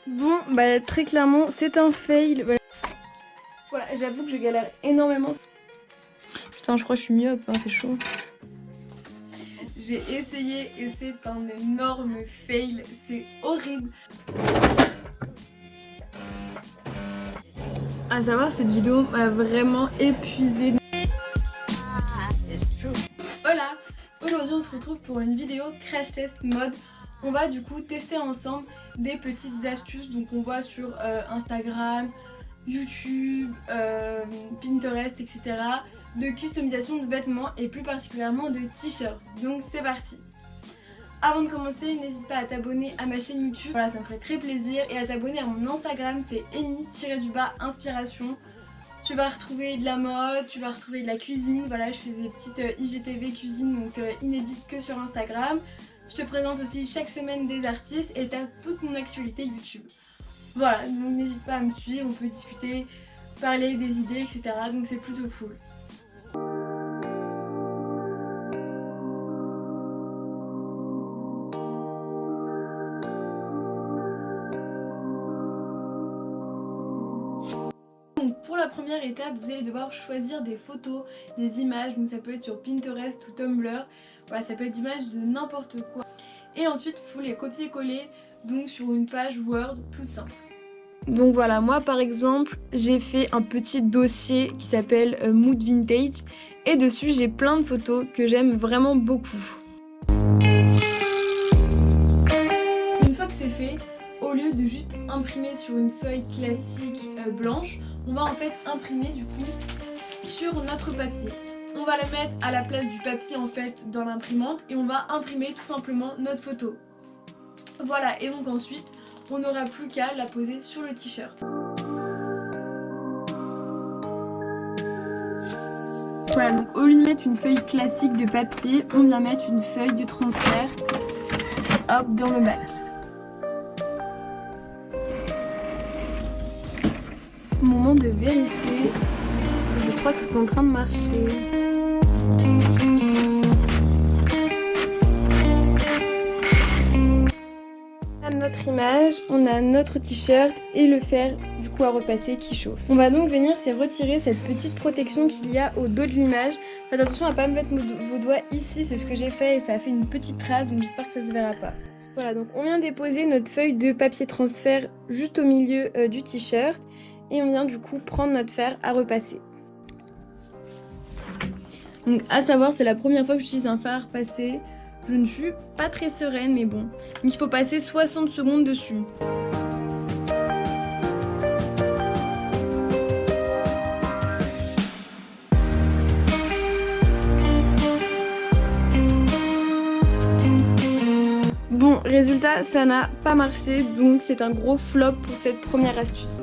Bon, bah très clairement, c'est un fail. Voilà, j'avoue que je galère énormément. Putain, je crois que je suis myope, hein, c'est chaud. J'ai essayé et c'est un énorme fail, c'est horrible. À savoir, cette vidéo m'a vraiment épuisée. Voilà, aujourd'hui on se retrouve pour une vidéo crash test mode. On va du coup tester ensemble des petites astuces, donc on voit sur Instagram, YouTube, Pinterest, etc. de customisation de vêtements et plus particulièrement de t-shirts. Donc c'est parti. Avant de commencer, n'hésite pas à t'abonner à ma chaîne YouTube, voilà, ça me ferait très plaisir, et à t'abonner à mon Instagram, c'est Amy-inspiration. Tu vas retrouver de la mode, tu vas retrouver de la cuisine, voilà, je fais des petites IGTV cuisine, donc inédites que sur Instagram. Je te présente aussi chaque semaine des artistes et t'as toute mon actualité YouTube. Voilà, donc n'hésite pas à me suivre, on peut discuter, parler des idées, etc. Donc c'est plutôt cool. Donc pour la première étape, vous allez devoir choisir des photos, des images, donc ça peut être sur Pinterest ou Tumblr, voilà, ça peut être d'images de n'importe quoi. Et ensuite, il faut les copier-coller donc sur une page Word toute simple. Donc voilà, moi par exemple, j'ai fait un petit dossier qui s'appelle Mood Vintage et dessus j'ai plein de photos que j'aime vraiment beaucoup. Une fois que c'est fait, au lieu de juste imprimer sur une feuille classique blanche, on va en fait imprimer du coup sur notre papier. On va la mettre à la place du papier en fait dans l'imprimante et on va imprimer tout simplement notre photo. Voilà, et donc ensuite on n'aura plus qu'à la poser sur le t-shirt. Voilà, donc au lieu de mettre une feuille classique de papier, on vient mettre une feuille de transfert, hop, dans le bac. Moment de vérité, je crois que c'est en train de marcher. Notre image, on a notre t-shirt et le fer du coup à repasser qui chauffe. On va donc venir retirer cette petite protection qu'il y a au dos de l'image. Faites attention à pas me mettre vos doigts ici, c'est ce que j'ai fait et ça a fait une petite trace, donc j'espère que ça se verra pas. Voilà, donc on vient déposer notre feuille de papier transfert juste au milieu du t-shirt et on vient du coup prendre notre fer à repasser. Donc à savoir, c'est la première fois que j'utilise un fer à repasser. Je ne suis pas très sereine, mais bon. Il faut passer 60 secondes dessus. Bon, résultat, ça n'a pas marché, donc c'est un gros flop pour cette première astuce.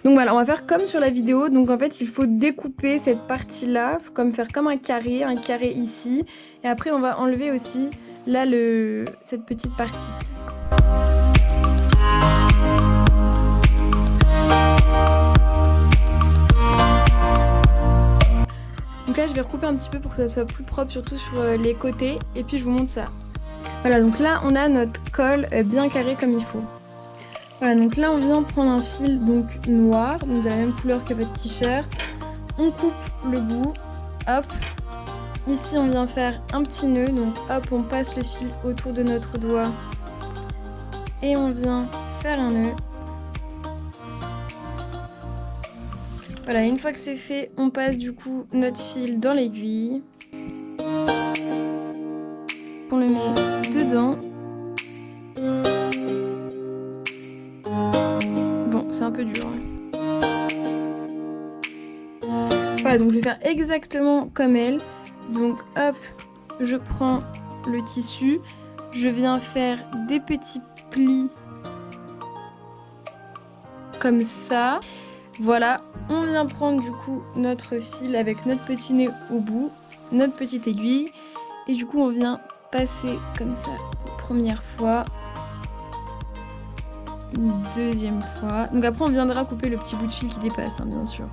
Donc voilà, on va faire comme sur la vidéo, donc en fait il faut découper cette partie-là, faire comme un carré ici, et après on va enlever aussi là cette petite partie. Donc là je vais recouper un petit peu pour que ça soit plus propre, surtout sur les côtés, et puis je vous montre ça. Voilà, donc là on a notre col bien carré comme il faut. Voilà, donc là on vient prendre un fil donc noir, donc de la même couleur que votre t-shirt. On coupe le bout, hop. Ici on vient faire un petit nœud, donc hop on passe le fil autour de notre doigt et on vient faire un nœud. Voilà, une fois que c'est fait, on passe du coup notre fil dans l'aiguille. On le met dedans. C'est un peu dur. Voilà, donc je vais faire exactement comme elle. Donc hop, je prends le tissu, je viens faire des petits plis comme ça. Voilà, on vient prendre du coup notre fil avec notre petit nœud au bout, notre petite aiguille, et du coup on vient passer comme ça une première fois. Une deuxième fois. Donc après on viendra couper le petit bout de fil qui dépasse, hein, bien sûr.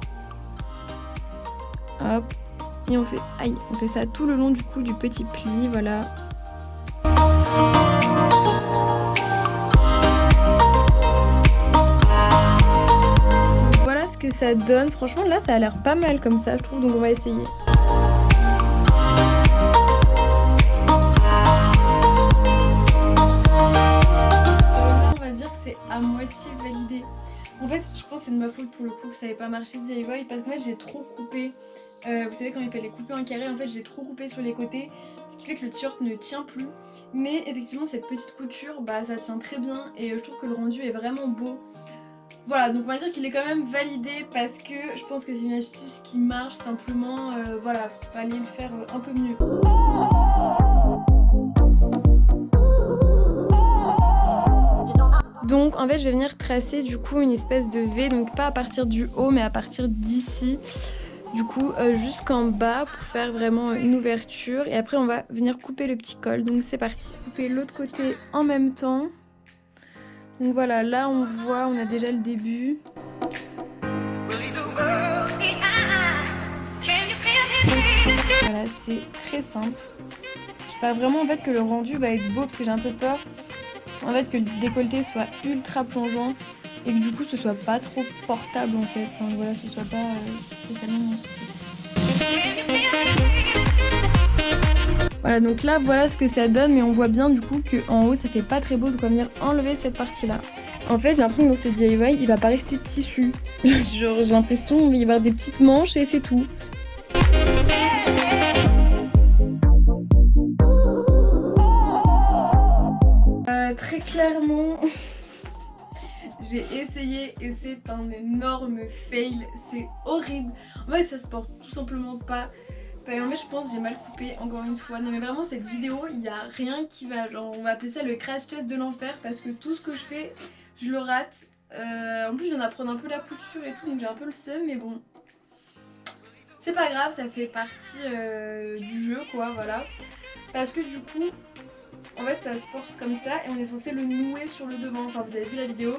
Hop. Et on fait ça tout le long du coup du petit pli, voilà. Voilà ce que ça donne. Franchement là ça a l'air pas mal comme ça je trouve, donc on va essayer. On va dire que c'est à moitié validé. En fait je pense que c'est de ma faute pour le coup que ça n'avait pas marché DIY parce que moi j'ai trop coupé. Vous savez quand il fallait couper en carré, en fait j'ai trop coupé sur les côtés, ce qui fait que le t-shirt ne tient plus. Mais effectivement cette petite couture, bah ça tient très bien et je trouve que le rendu est vraiment beau. Voilà, donc on va dire qu'il est quand même validé parce que je pense que c'est une astuce qui marche, simplement voilà, fallait le faire un peu mieux. Donc en fait je vais venir tracer du coup une espèce de V, donc pas à partir du haut mais à partir d'ici. Du coup jusqu'en bas pour faire vraiment une ouverture et après on va venir couper le petit col. Donc c'est parti. Couper l'autre côté en même temps. Donc voilà, là on voit, on a déjà le début. Voilà, c'est très simple. J'espère vraiment en fait que le rendu va être beau parce que j'ai un peu peur en fait que le décolleté soit ultra plongeant et que du coup ce soit pas trop portable en fait. Enfin voilà, ce soit pas spécialement mon style. Voilà, donc là voilà ce que ça donne, mais on voit bien du coup qu'en haut ça fait pas très beau, donc on va venir enlever cette partie là. En fait j'ai l'impression que dans ce DIY il va pas rester de tissu. Genre j'ai l'impression qu'il va y avoir des petites manches et c'est tout. Très clairement j'ai essayé et c'est un énorme fail, c'est horrible. En fait ça se porte tout simplement pas. En fait je pense que j'ai mal coupé encore une fois. Non mais vraiment cette vidéo il n'y a rien qui va. Genre on va appeler ça le crash test de l'enfer parce que tout ce que je fais je le rate. En plus je viens d'apprendre un peu la couture et tout donc j'ai un peu le seum mais bon. C'est pas grave, ça fait partie du jeu quoi, voilà. Parce que du coup en fait ça se porte comme ça et on est censé le nouer sur le devant. Enfin vous avez vu la vidéo.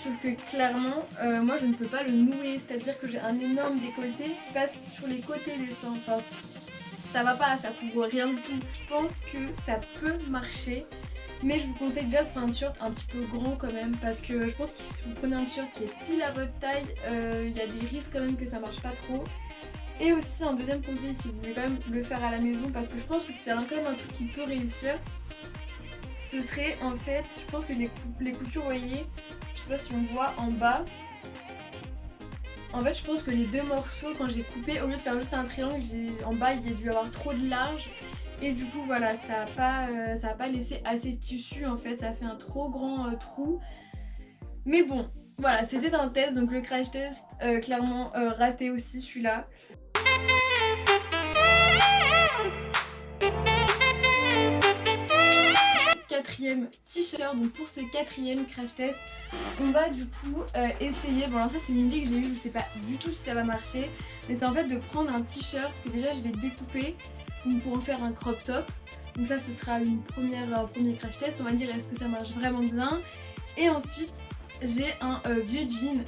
Sauf que clairement, moi je ne peux pas le nouer, c'est-à-dire que j'ai un énorme décolleté qui passe sur les côtés des seins. Enfin, ça va pas, ça couvre rien du tout. Je pense que ça peut marcher, mais je vous conseille déjà de prendre un t-shirt un petit peu grand quand même, parce que je pense que si vous prenez un t-shirt qui est pile à votre taille, il y a des risques quand même que ça marche pas trop. Et aussi un deuxième conseil si vous voulez quand même le faire à la maison, parce que je pense que c'est quand même un truc qui peut réussir. Ce serait en fait, je pense que les coutures, vous voyez, je sais pas si on voit en bas. En fait je pense que les deux morceaux quand j'ai coupé, au lieu de faire juste un triangle, en bas il y a dû avoir trop de large. Et du coup voilà, ça a pas laissé assez de tissu en fait, ça a fait un trop grand trou. Mais bon, voilà, c'était un test, donc le crash test clairement raté aussi celui-là. Quatrième t-shirt, donc pour ce quatrième crash test on va du coup essayer, bon alors ça c'est une idée que j'ai eue, je sais pas du tout si ça va marcher, mais c'est en fait de prendre un t-shirt que déjà je vais découper pour en faire un crop top. Donc ça ce sera un premier crash test, on va dire est-ce que ça marche vraiment bien. Et ensuite j'ai un vieux jean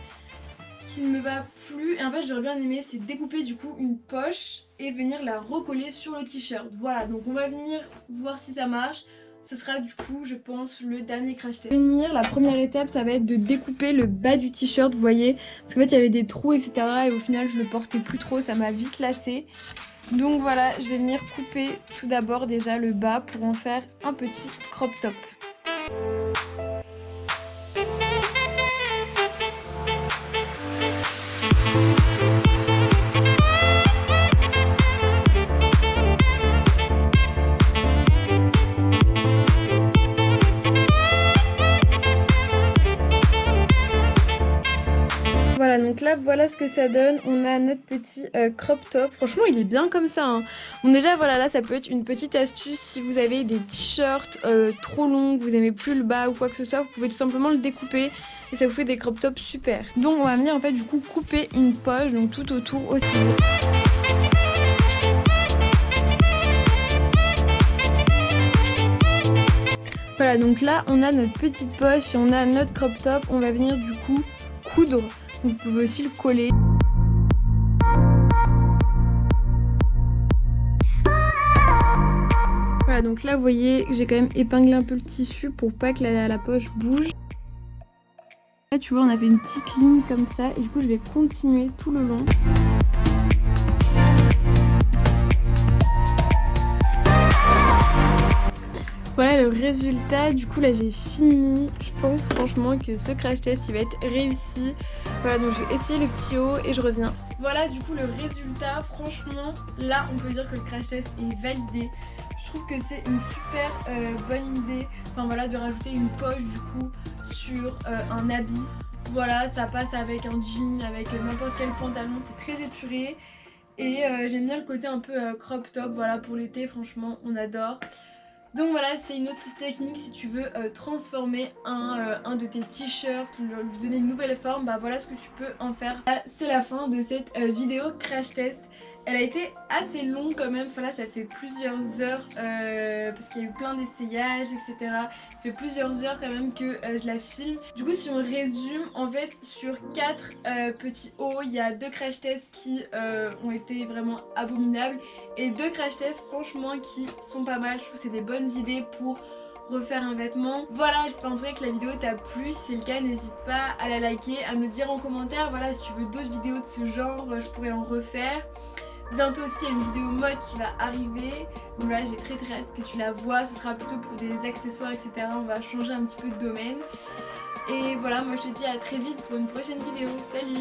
qui ne me va plus et en fait j'aurais bien aimé c'est découper du coup une poche et venir la recoller sur le t-shirt. Voilà, donc on va venir voir si ça marche. Ce sera du coup je pense le dernier crash test. La première étape ça va être de découper le bas du t-shirt, vous voyez, parce qu'en fait il y avait des trous etc et au final je le portais plus trop, ça m'a vite lassé. Donc voilà, je vais venir couper tout d'abord déjà le bas pour en faire un petit crop top. Voilà, donc là voilà ce que ça donne, on a notre petit crop top, franchement il est bien comme ça hein. Bon déjà voilà, là ça peut être une petite astuce si vous avez des t-shirts trop longs, que vous aimez plus le bas ou quoi que ce soit, vous pouvez tout simplement le découper et ça vous fait des crop tops super. Donc on va venir en fait du coup couper une poche, donc tout autour aussi. Voilà, donc là on a notre petite poche et on a notre crop top, on va venir du coup coudre. Vous pouvez aussi le coller. Voilà, donc là vous voyez que j'ai quand même épinglé un peu le tissu pour pas que la poche bouge. Là tu vois on avait une petite ligne comme ça et du coup je vais continuer tout le long. Voilà le résultat, du coup là j'ai fini. Je pense franchement que ce crash test il va être réussi. Voilà donc je vais essayer le petit haut et je reviens. Voilà du coup le résultat, franchement là on peut dire que le crash test est validé. Je trouve que c'est une super bonne idée, enfin voilà, de rajouter une poche du coup sur un habit. Voilà, ça passe avec un jean, avec n'importe quel pantalon, c'est très épuré. Et j'aime bien le côté un peu crop top, voilà, pour l'été, franchement on adore. Donc voilà, c'est une autre technique si tu veux transformer un de tes t-shirts, lui donner une nouvelle forme, bah voilà ce que tu peux en faire. Là, c'est la fin de cette vidéo crash test. Elle a été assez longue quand même, enfin là ça fait plusieurs heures parce qu'il y a eu plein d'essayages etc. Ça fait plusieurs heures quand même que je la filme. Du coup si on résume, en fait sur 4 petits hauts, il y a 2 crash tests qui ont été vraiment abominables et 2 crash tests franchement qui sont pas mal. Je trouve que c'est des bonnes idées pour refaire un vêtement. Voilà, j'espère en tout cas que la vidéo t'a plu. Si c'est le cas, n'hésite pas à la liker, à me dire en commentaire, voilà, si tu veux d'autres vidéos de ce genre, je pourrais en refaire. Bientôt aussi il y a une vidéo mode qui va arriver, donc là j'ai très hâte que tu la vois, ce sera plutôt pour des accessoires etc, on va changer un petit peu de domaine. Et voilà, moi je te dis à très vite pour une prochaine vidéo, salut.